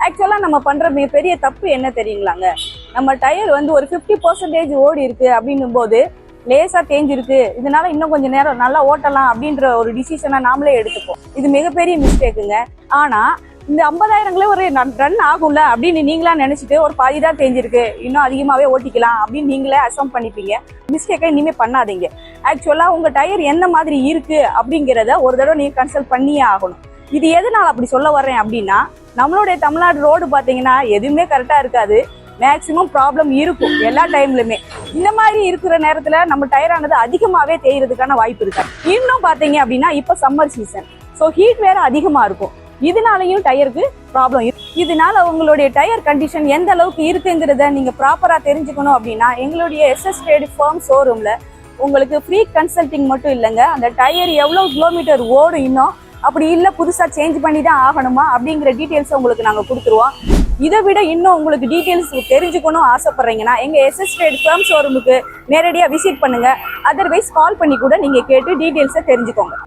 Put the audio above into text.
ஆக்சுவலா நம்ம பண்ற மிகப்பெரிய தப்பு என்ன தெரியுங்களாங்க, நம்ம டயர் வந்து ஒரு 50% ஓடி இருக்கு அப்படின்னும் போது லேசா தேஞ்சிருக்கு, இதனால இன்னும் கொஞ்சம் நேரம் நல்லா ஓட்டலாம் அப்படின்ற ஒரு டிசிஷனை நாமளே எடுத்துப்போம். இது மிகப்பெரிய மிஸ்டேக்குங்க. ஆனா இந்த 50,000ங்களே ஒரு ரன் ஆகும்ல அப்படின்னு நீங்களா நினைச்சிட்டு ஒரு பாதி தான் தேஞ்சிருக்கு, இன்னும் அதிகமாவே ஓட்டிக்கலாம் அப்படின்னு நீங்களே அசம் பண்ணிப்பீங்க. மிஸ்டேக்கை இனிமே பண்ணாதீங்க. ஆக்சுவலா உங்க டயர் என்ன மாதிரி இருக்கு அப்படிங்கிறத ஒரு தடவை நீங்க கன்சல்ட் பண்ணியே ஆகணும். இது எதனால அப்படி சொல்ல வர்றேன் அப்படின்னா, நம்மளுடைய தமிழ்நாடு ரோடு பாத்தீங்கன்னா எதுவுமே கரெக்டா இருக்காது. மேக்சிமம் ப்ராப்ளம் இருக்கும் எல்லா டைம்லுமே. இந்த மாதிரி இருக்கிற நேரத்துல நம்ம டயரானது அதிகமாவே தேய்றதுக்கான வாய்ப்பு இருக்கு. இன்னும் பாத்தீங்க அப்படின்னா இப்ப சம்மர் சீசன், ஸோ ஹீட் வேற அதிகமா இருக்கும். இதனாலையும் டயருக்கு ப்ராப்ளம் இருக்கு. இதனால உங்களுடைய டயர் கண்டிஷன் எந்த அளவுக்கு இருக்குங்கிறத நீங்க ப்ராப்பரா தெரிஞ்சுக்கணும் அப்படின்னா, எங்களுடைய SS Trade Firm ஷோரூம்ல உங்களுக்கு ஃப்ரீ கன்சல்டிங் மட்டும் இல்லைங்க, அந்த டயர் எவ்வளவு கிலோமீட்டர் ஓடும், இன்னும் அப்படி இல்லை புதுசா சேஞ்ச் பண்ணி தான் ஆகணுமா அப்படிங்கிற டீட்டெயில்ஸை உங்களுக்கு நாங்கள் கொடுத்துருவோம். இதை விட இன்னும் உங்களுக்கு டீட்டெயில்ஸ் தெரிஞ்சுக்கணும் ஆசைப்படுறீங்கன்னா எங்க SS Trade Firm ஷோரூமுக்கு நேரடியாக விசிட் பண்ணுங்க. அதர்வைஸ் கால் பண்ணி கூட நீங்க கேட்டு டீட்டெயில்ஸை தெரிஞ்சுக்கோங்க.